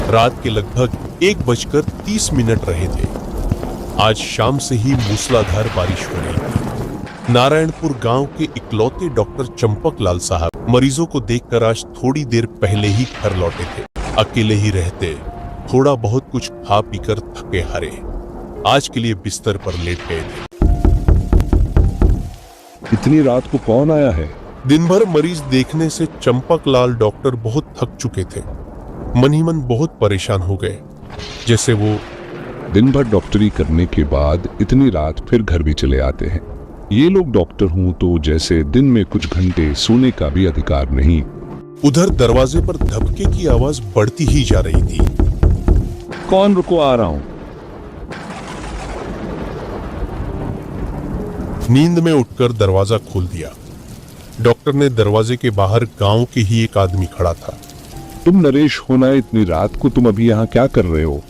रात के लगभग 1:30 रहे थे। आज शाम से ही मूसलाधार बारिश हो रही थी। नारायणपुर गांव के इकलौते डॉक्टर चंपक लाल साहब मरीजों को देखकर आज थोड़ी देर पहले ही घर लौटे थे। अकेले ही रहते, थोड़ा बहुत कुछ खा पीकर थके हारे आज के लिए बिस्तर पर लेट गए थे। इतनी रात को कौन आया है? दिन भर मरीज देखने से चंपक लाल डॉक्टर बहुत थक चुके थे। मन ही मन बहुत परेशान हो गए। जैसे वो दिन भर डॉक्टरी करने के बाद इतनी रात फिर घर भी चले आते हैं। ये लोग डॉक्टर हूं तो जैसे दिन में कुछ घंटे सोने का भी अधिकार नहीं। उधर दरवाजे पर धबके की आवाज बढ़ती ही जा रही थी। कौन? रुको, आ रहा हूं। नींद में उठकर दरवाजा खोल दिया। डॉक्टर ने दरवाजे के बाहर गांव के ही एक आदमी खड़ा था। तुम नरेश होना, इतनी रात को तुम अभी यहाँ क्या कर रहे हो?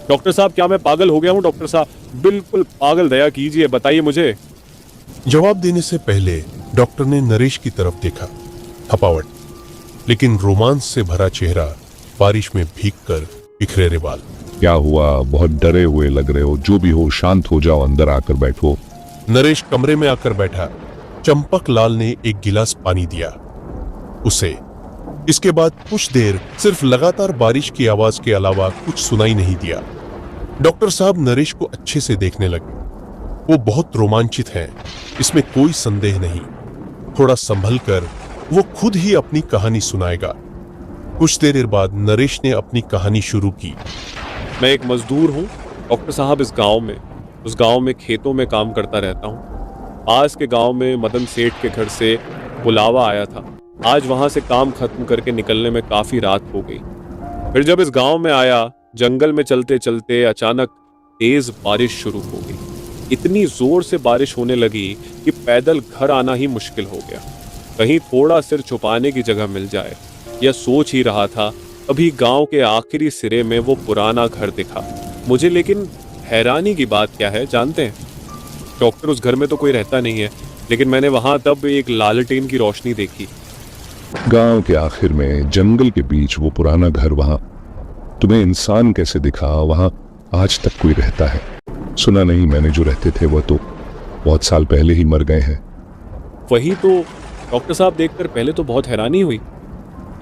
डॉक्टर साहब, क्या मैं पागल हो गया हूँ? डॉक्टर साहब, बिल्कुल पागल, दया कीजिए, बताइए मुझे। जवाब देने से पहले डॉक्टर ने नरेश की तरफ देखा। थपावट लेकिन रोमांच से भरा चेहरा, बारिश में भीगकर बिखरे बाल। क्या हुआ? बहुत डरे हुए लग रहे हो। जो भी हो शांत हो जाओ, अंदर आकर बैठो। नरेश कमरे में आकर बैठा। चंपक लाल ने एक गिलास पानी दिया उसे। इसके बाद कुछ देर सिर्फ लगातार बारिश की आवाज के अलावा कुछ सुनाई नहीं दिया। डॉक्टर साहब नरेश को अच्छे से देखने लगे। वो बहुत रोमांचित हैं, इसमें कोई संदेह नहीं। थोड़ा संभल कर वो खुद ही अपनी कहानी सुनाएगा। कुछ देर बाद नरेश ने अपनी कहानी शुरू की। मैं एक मजदूर हूँ डॉक्टर साहब, उस गांव में खेतों में काम करता रहता हूँ। पास के गांव में मदन सेठ के घर से बुलावा आया था। आज वहां से काम खत्म करके निकलने में काफी रात हो गई। फिर जब इस गांव में आया, जंगल में चलते चलते अचानक तेज बारिश शुरू हो गई। इतनी जोर से बारिश होने लगी कि पैदल घर आना ही मुश्किल हो गया। कहीं थोड़ा सिर छुपाने की जगह मिल जाए, यह सोच ही रहा था, अभी गांव के आखिरी सिरे में वो पुराना घर दिखा मुझे। लेकिन हैरानी की बात क्या है जानते हैं डॉक्टर? उस घर में तो कोई रहता नहीं है, लेकिन मैंने वहां तब एक लालटेन की रोशनी देखी। गांव के आखिर में जंगल के बीच वो पुराना घर, वहां तुम्हें इंसान कैसे दिखा? वहां आज तक कोई रहता है? सुना नहीं मैंने, जो रहते थे वो तो बहुत साल पहले ही मर गए हैं। वही तो डॉक्टर साहब, देखकर पहले तो बहुत हैरानी हुई,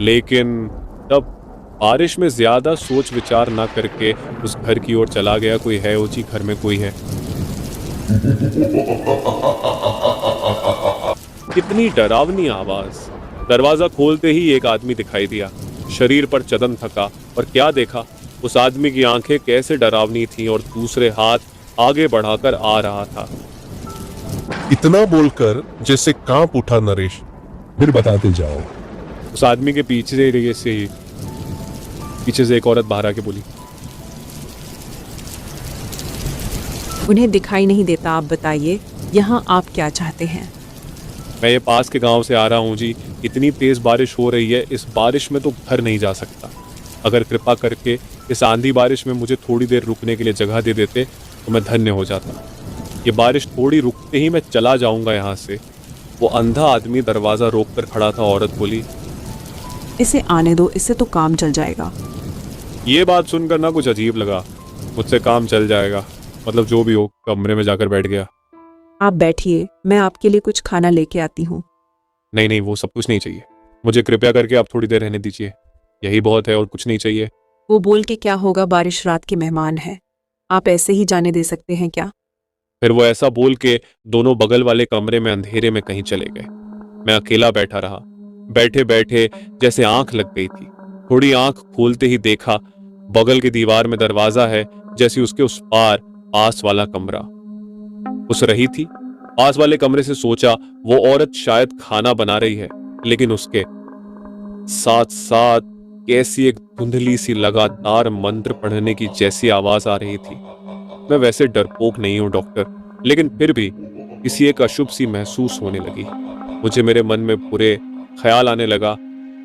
लेकिन तब बारिश में ज्यादा सोच विचार ना करके उस घर की ओर चला गया। कोई है ऊंची, घर में कोई है। कितनी डरावनी आवाज। दरवाजा खोलते ही एक आदमी दिखाई दिया। शरीर पर चदन थका, और क्या देखा, उस आदमी की आंखें कैसे डरावनी थीं और दूसरे हाथ आगे बढ़ाकर आ रहा था। इतना बोलकर जैसे कांप उठा नरेश। फिर बताते जाओ। उस आदमी के पीछे से एक औरत बाहर आके बोली, उन्हें दिखाई नहीं देता, आप बताइए यहाँ आप क्या चाहते हैं? मैं ये पास के गांव से आ रहा हूँ जी। इतनी तेज बारिश हो रही है, इस बारिश में तो घर नहीं जा सकता। अगर कृपा करके इस आंधी बारिश में मुझे थोड़ी देर रुकने के लिए जगह दे देते तो मैं धन्य हो जाता। ये बारिश थोड़ी रुकते ही मैं चला जाऊंगा यहाँ से। वो अंधा आदमी दरवाजा रोक कर खड़ा था। औरत बोली, इसे आने दो, इससे तो काम चल जाएगा। ये बात सुनकर ना कुछ अजीब लगा। मुझसे काम चल जाएगा मतलब जो भी हो। कमरे में जाकर बैठ गया। आप बैठिए, मैं आपके लिए कुछ खाना लेके आती हूँ। नहीं, वो सब कुछ नहीं चाहिए मुझे। कृपया करके आप थोड़ी देर रहने दीजिए, यही बहुत है और कुछ नहीं चाहिए। वो बोल के क्या होगा, बारिश रात के मेहमान है, आप ऐसे ही जाने दे सकते हैं क्या? फिर वो ऐसा बोल के दोनों बगल वाले कमरे में अंधेरे में कहीं चले गए। मैं अकेला बैठा रहा। बैठे बैठे जैसे आंख लग गई थी। थोड़ी आंख खोलते ही देखा बगल की दीवार में दरवाजा है, जैसे उसके उस पार पास वाला कमरा उस रही थी। पास वाले कमरे से सोचा वो औरत शायद खाना बना रही है, लेकिन उसके साथ साथ कैसी एक धुंधली सी लगातार मंत्र पढ़ने की जैसी आवाज आ रही थी। मैं वैसे डरपोक नहीं हूं डॉक्टर, लेकिन फिर भी किसी एक अशुभ सी महसूस होने लगी। मुझे मेरे मन में बुरे ख्याल आने लगा,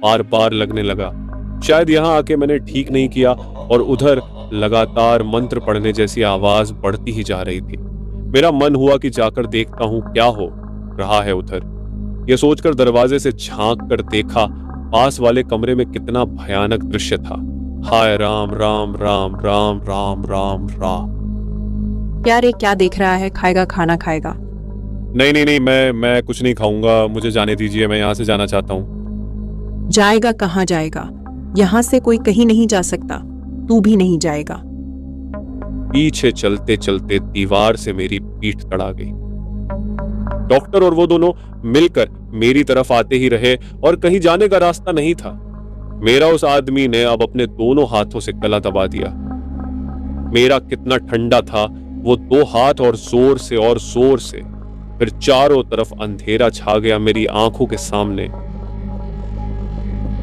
बार बार लगने लगा शायद यहाँ आके मैंने ठीक नहीं किया, और उधर लगातार मंत्र पढ़ने जैसी आवाज बढ़ती ही जा रही थी। मेरा मन हुआ कि जाकर देखता हूँ क्या हो रहा है उधर। यह सोचकर दरवाजे से झांक कर देखा पास वाले कमरे में कितना भयानक दृश्य था। हाय राम राम राम राम राम राम राम। क्या रे, क्या देख रहा है? खाएगा, खाना खाएगा। नहीं नहीं नहीं, मैं कुछ नहीं खाऊंगा, मुझे जाने दीजिए, मैं यहाँ से जाना चाहता हूँ। जाएगा कहाँ जाएगा? यहाँ से कोई कहीं नहीं जा सकता, तू भी नहीं जाएगा। पीछे चलते चलते दीवार से मेरी पीठ तड़ा गई। डॉक्टर और वो दोनों मिलकर मेरी तरफ आते ही रहे और कहीं जाने का रास्ता नहीं था। मेरा उस आदमी ने अब अपने दोनों हाथों से गला दबा दिया। मेरा कितना ठंडा था वो दो हाथ, और जोर से फिर चारों तरफ अंधेरा छा गया मेरी आंखों के सामने।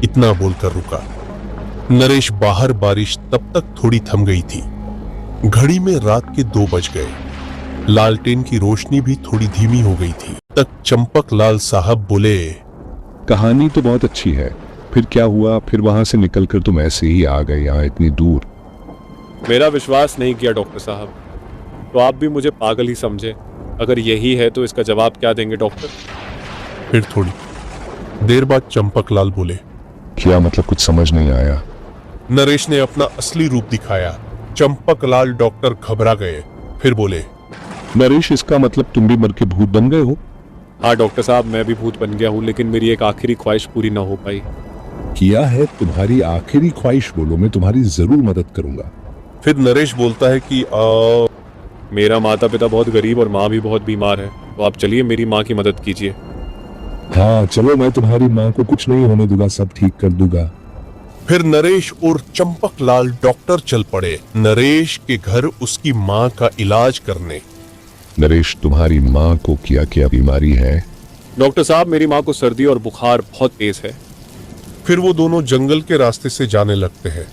इतना बोलकर रुका। नरेश बाहर बारिश तब तक थोड़ी थम गई थी। घड़ी में रात के 2 बज गए। लालटेन की रोशनी भी थोड़ी धीमी हो गई थी। तक चंपक लाल साहब बोले, कहानी तो बहुत अच्छी है, फिर क्या हुआ? फिर वहां से निकलकर तुम ऐसे ही आ गए यहाँ इतनी दूर? मेरा विश्वास नहीं किया डॉक्टर साहब, तो आप भी मुझे पागल ही समझे। अगर यही है तो इसका जवाब क्या देंगे डॉक्टर? फिर थोड़ी देर बाद चंपक लाल बोले, क्या मतलब? कुछ समझ नहीं आया। नरेश ने अपना असली रूप दिखाया। चंपक लाल डॉक्टर घबरा गए, फिर बोले, नरेश, इसका मतलब तुम भी मर के भूत बन गए हो? हाँ डॉक्टर साहब, मैं भी भूत बन गया हूँ, लेकिन मेरी एक आखिरी ख्वाहिश पूरी ना हो पाई। किया है तुम्हारी आखिरी ख्वाहिश? बोलो, मैं तुम्हारी जरूर मदद करूंगा। फिर नरेश बोलता है कि मेरा माता पिता बहुत गरीब और माँ भी बहुत बीमार है, तो आप चलिए मेरी माँ की मदद कीजिए। हाँ चलो, मैं तुम्हारी माँ को कुछ नहीं होने दूंगा, सब ठीक कर दूंगा। फिर नरेश और चंपक लाल डॉक्टर चल पड़े नरेश के घर उसकी माँ का इलाज करने। नरेश, तुम्हारी माँ को क्या क्या बीमारी है? डॉक्टर साहब, मेरी माँ को सर्दी और बुखार बहुत तेज है। फिर वो दोनों जंगल के रास्ते से जाने लगते हैं।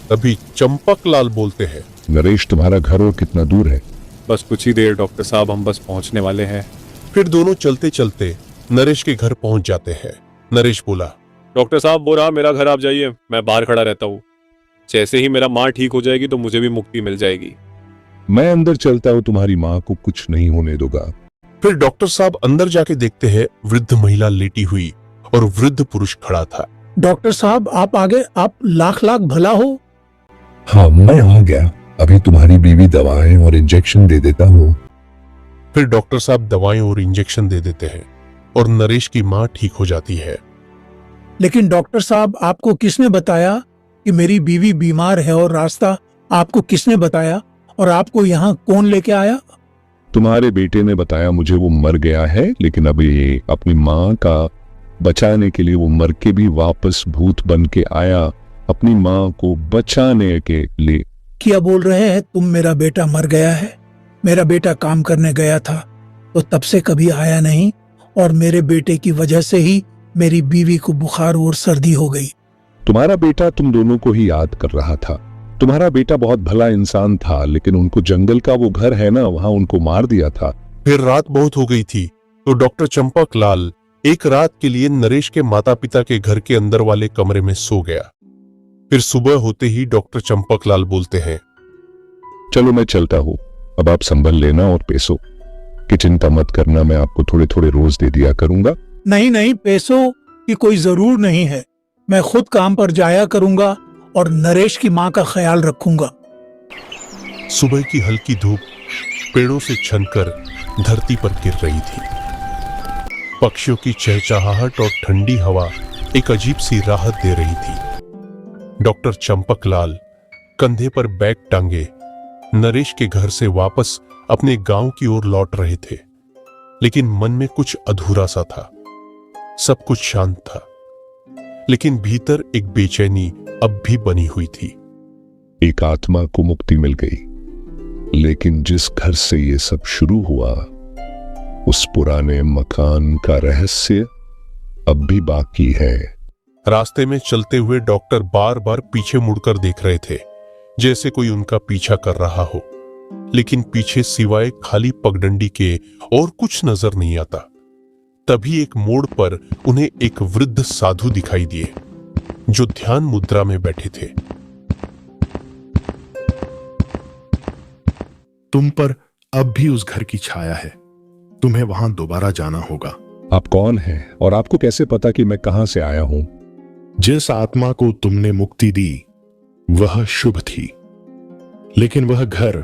तभी चंपक लाल बोलते हैं, नरेश, तुम्हारा घर और कितना दूर है? बस कुछ ही देर डॉक्टर साहब, हम बस पहुंचने वाले हैं। फिर दोनों चलते चलते नरेश के घर पहुंच जाते हैं। नरेश बोला, डॉक्टर साहब, वो रहा मेरा घर, आप जाइए, मैं बाहर खड़ा रहता हूँ। जैसे ही मेरा माँ ठीक हो जाएगी तो मुझे भी मुक्ति मिल जाएगी। मैं अंदर चलता हूँ, तुम्हारी माँ को कुछ नहीं होने दूंगा। फिर डॉक्टर साहब अंदर जाके देखते हैं वृद्ध महिला लेटी हुई और वृद्ध पुरुष खड़ा था। डॉक्टर साहब, आप आगे, आप लाख लाख भला हो। हाँ, मैं आ गया, अभी तुम्हारी बीवी दवाएं और इंजेक्शन दे देता हूँ। फिर डॉक्टर साहब दवाएं और इंजेक्शन दे देते हैं और नरेश की माँ ठीक हो जाती है। लेकिन डॉक्टर साहब, आपको किसने बताया कि मेरी बीवी बीमार है, और रास्ता आपको किसने बताया, और आपको यहाँ कौन लेके आया? तुम्हारे बेटे ने बताया मुझे। वो मर गया है, लेकिन अब ये अपनी माँ का बचाने के लिए वो मर के भी वापस भूत बन के आया, अपनी माँ को बचाने के लिए। क्या बोल रहे हैं तुम? मेरा बेटा मर गया है? मेरा बेटा काम करने गया था तो तब से कभी आया नहीं, और मेरे बेटे की वजह से ही मेरी बीवी को बुखार और सर्दी हो गई। तुम्हारा बेटा तुम दोनों को ही याद कर रहा था। तुम्हारा बेटा बहुत भला इंसान था, लेकिन उनको जंगल का वो घर है ना, वहां उनको मार दिया था। फिर रात बहुत हो गई थी तो डॉक्टर चंपक लाल एक रात के लिए नरेश के माता पिता के घर के अंदर वाले कमरे में सो गया। फिर सुबह होते ही डॉक्टर चंपक लाल बोलते हैं, चलो मैं चलता हूँ, अब आप संभल लेना और पैसों की चिंता मत करना, मैं आपको थोड़े थोड़े रोज दे दिया करूंगा। नहीं नहीं, पैसों की कोई जरूर नहीं है, मैं खुद काम पर जाया करूंगा और नरेश की माँ का ख्याल रखूंगा। सुबह की हल्की धूप पेड़ों से छनकर धरती पर गिर रही थी। पक्षियों की चहचहाहट और ठंडी हवा एक अजीब सी राहत दे रही थी। डॉक्टर चंपक लाल कंधे पर बैग टांगे नरेश के घर से वापस अपने गांव की ओर लौट रहे थे, लेकिन मन में कुछ अधूरा सा था। सब कुछ शांत था, लेकिन भीतर एक बेचैनी अब भी बनी हुई थी। एक आत्मा को मुक्ति मिल गई, लेकिन जिस घर से ये सब शुरू हुआ, उस पुराने मकान का रहस्य अब भी बाकी है। रास्ते में चलते हुए डॉक्टर बार बार पीछे मुड़कर देख रहे थे, जैसे कोई उनका पीछा कर रहा हो, लेकिन पीछे सिवाय खाली पगडंडी के और कुछ नजर नहीं आता। तभी एक मोड़ पर उन्हें एक वृद्ध साधु दिखाई दिए, जो ध्यान मुद्रा में बैठे थे। तुम पर अब भी उस घर की छाया है, तुम्हें वहां दोबारा जाना होगा। आप कौन हैं और आपको कैसे पता कि मैं कहां से आया हूं? जिस आत्मा को तुमने मुक्ति दी, वह शुभ थी, लेकिन वह घर,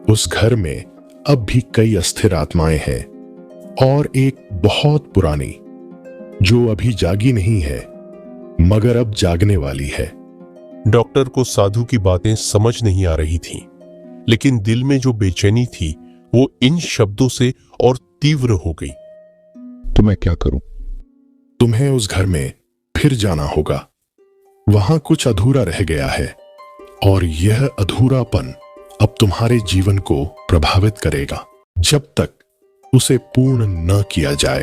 उस घर में अब भी कई अस्थिर आत्माएं हैं और एक बहुत पुरानी जो अभी जागी नहीं है मगर अब जागने वाली है। डॉक्टर को साधु की बातें समझ नहीं आ रही थीं, लेकिन दिल में जो बेचैनी थी वो इन शब्दों से और तीव्र हो गई। तो मैं क्या करूं? तुम्हें उस घर में फिर जाना होगा। वहां कुछ अधूरा रह गया है और यह अधूरापन अब तुम्हारे जीवन को प्रभावित करेगा जब तक उसे पूर्ण न किया जाए।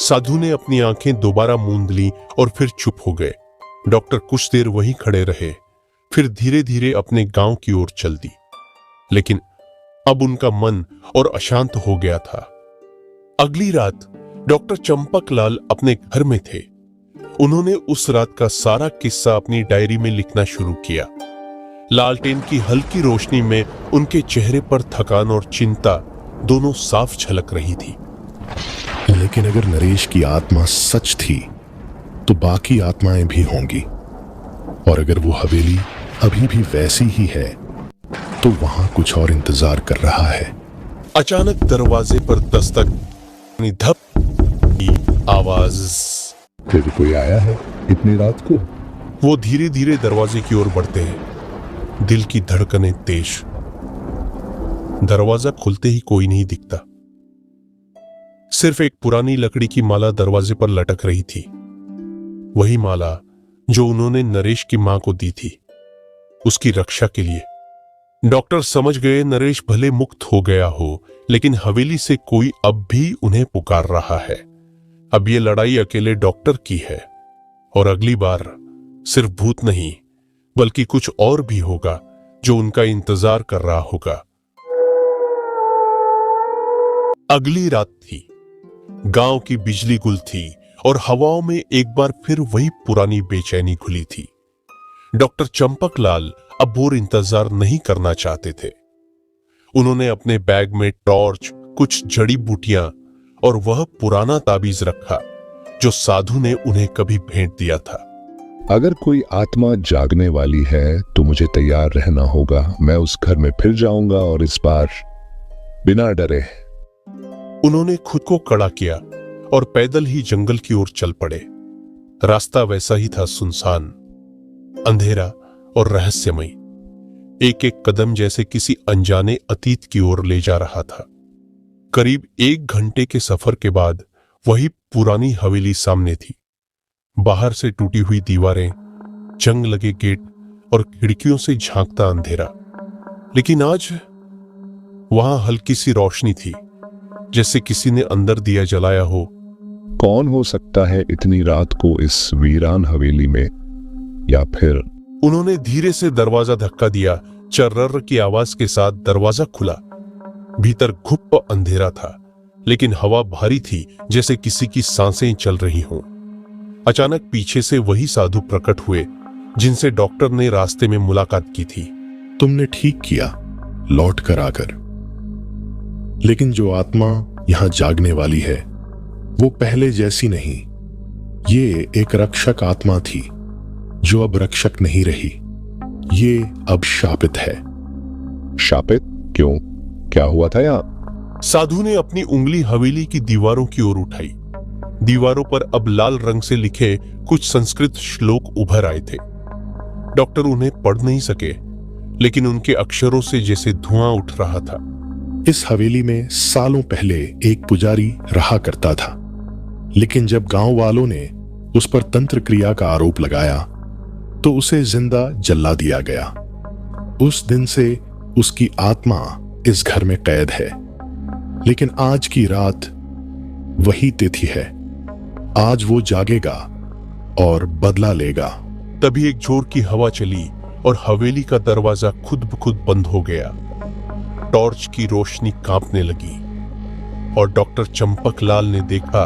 साधु ने अपनी आंखें दोबारा मूंद ली और फिर चुप हो गए। डॉक्टर कुछ देर वहीं खड़े रहे, फिर धीरे धीरे अपने गांव की ओर चल दी। लेकिन अब उनका मन और अशांत हो गया था। अगली रात डॉक्टर चंपकलाल अपने घर में थे। उन्होंने उस रात का सारा किस्सा अपनी डायरी में लिखना शुरू किया। लालटेन की हल्की रोशनी में उनके चेहरे पर थकान और चिंता दोनों साफ झलक रही थी। लेकिन अगर नरेश की आत्मा सच थी तो बाकी आत्माएं भी होंगी, और अगर वो हवेली अभी भी वैसी ही है तो वहां कुछ और इंतजार कर रहा है। अचानक दरवाजे पर दस्तक, धप की आवाज। फिर कोई आया है इतनी रात को? वो धीरे धीरे दरवाजे की ओर बढ़ते हैं, दिल की धड़कनें तेज। दरवाजा खुलते ही कोई नहीं दिखता, सिर्फ एक पुरानी लकड़ी की माला दरवाजे पर लटक रही थी। वही माला जो उन्होंने नरेश की मां को दी थी, उसकी रक्षा के लिए। डॉक्टर समझ गए नरेश भले मुक्त हो गया हो, लेकिन हवेली से कोई अब भी उन्हें पुकार रहा है। अब ये लड़ाई अकेले डॉक्टर की है, और अगली बार सिर्फ भूत नहीं बल्कि कुछ और भी होगा जो उनका इंतजार कर रहा होगा। अगली रात थी। गांव की बिजली गुल थी और हवाओं में एक बार फिर वही पुरानी बेचैनी खुली थी। डॉक्टर चंपकलाल अब और इंतजार नहीं करना चाहते थे। उन्होंने अपने बैग में टॉर्च, कुछ जड़ी बूटियां और वह पुराना ताबीज रखा जो साधु ने उन्हें कभी भेंट दिया था। अगर कोई आत्मा जागने वाली है तो मुझे तैयार रहना होगा। मैं उस घर में फिर जाऊंगा और इस बार बिना डरे। उन्होंने खुद को कड़ा किया और पैदल ही जंगल की ओर चल पड़े। रास्ता वैसा ही था, सुनसान, अंधेरा और रहस्यमय। एक एक कदम जैसे किसी अनजाने अतीत की ओर ले जा रहा था। करीब 1 घंटे के सफर के बाद वही पुरानी हवेली सामने थी। बाहर से टूटी हुई दीवारें, जंग लगे गेट और खिड़कियों से झांकता अंधेरा। लेकिन आज वहां हल्की सी रोशनी थी, जैसे किसी ने अंदर दिया जलाया हो। कौन हो सकता है इतनी रात को इस वीरान हवेली में? या फिर? उन्होंने धीरे से दरवाजा धक्का दिया। चर्रर की आवाज के साथ दरवाजा खुला। भीतर घुप अंधेरा था, लेकिन हवा भारी थी, जैसे किसी की सांसें चल रही हों। अचानक पीछे से वही साधु प्रकट हुए जिनसे डॉक्टर ने रास्ते में मुलाकात की थी। तुमने ठीक किया लौट कर आकर। लेकिन जो आत्मा यहां जागने वाली है वो पहले जैसी नहीं। ये एक रक्षक आत्मा थी जो अब रक्षक नहीं रही। ये अब शापित है। शापित? क्यों? क्या हुआ था यहाँ? साधु ने अपनी उंगली हवेली की दीवारों की ओर उठाई। दीवारों पर अब लाल रंग से लिखे कुछ संस्कृत श्लोक उभर आए थे। डॉक्टर उन्हें पढ़ नहीं सके, लेकिन उनके अक्षरों से जैसे धुआं उठ रहा था। इस हवेली में सालों पहले एक पुजारी रहा करता था, लेकिन जब गांव वालों ने उस पर तंत्र क्रिया का आरोप लगाया तो उसे जिंदा जला दिया गया। उस दिन से उसकी आत्मा इस घर में कैद है। लेकिन आज की रात वही तिथि है। आज वो जागेगा और बदला लेगा। तभी एक जोर की हवा चली और हवेली का दरवाजा खुद ब खुद बंद हो गया। टॉर्च की रोशनी कांपने लगी और डॉक्टर चंपकलाल ने देखा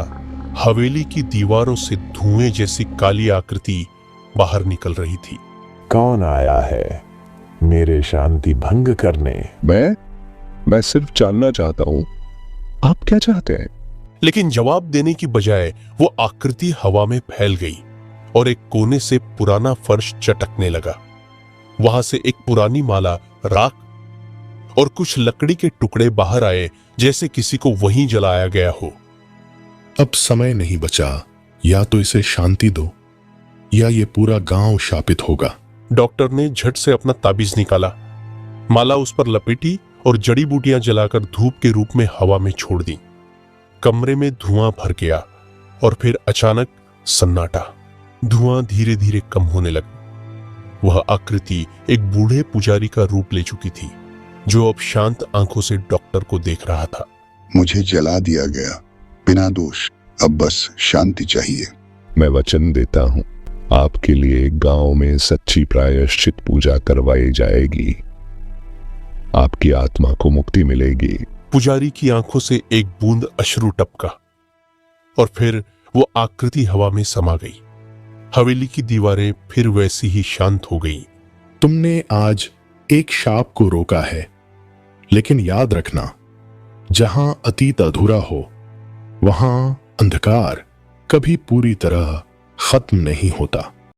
हवेली की दीवारों से धुएं जैसी काली आकृति बाहर निकल रही थी। कौन आया है मेरे शांति भंग करने? मैं सिर्फ जानना चाहता हूं, आप क्या चाहते हैं? लेकिन जवाब देने की बजाय वो आकृति हवा में फैल गई और एक कोने से पुराना फर्श चटकने लगा। वहां से एक पुरानी माला, राख और कुछ लकड़ी के टुकड़े बाहर आए, जैसे किसी को वहीं जलाया गया हो। अब समय नहीं बचा, या तो इसे शांति दो या ये पूरा गांव शापित होगा। डॉक्टर ने झट से अपना ताबीज निकाला, माला उस पर लपेटी और जड़ी बूटियां जलाकर धूप के रूप में हवा में छोड़ दी। कमरे में धुआं भर गया और फिर अचानक सन्नाटा। धुआं धीरे धीरे कम होने लगा। वह आकृति एक बूढ़े पुजारी का रूप ले चुकी थी, जो अब शांत आंखों से डॉक्टर को देख रहा था। मुझे जला दिया गया बिना दोष, अब बस शांति चाहिए। मैं वचन देता हूं, आपके लिए गांव में सच्ची प्रायश्चित पूजा करवाई जाएगी। आपकी आत्मा को मुक्ति मिलेगी। पुजारी की आंखों से एक बूंद अश्रु टपका और फिर वो आकृति हवा में समा गई। हवेली की दीवारें फिर वैसी ही शांत हो गई। तुमने आज एक शाप को रोका है, लेकिन याद रखना, जहां अतीत अधूरा हो वहां अंधकार कभी पूरी तरह खत्म नहीं होता।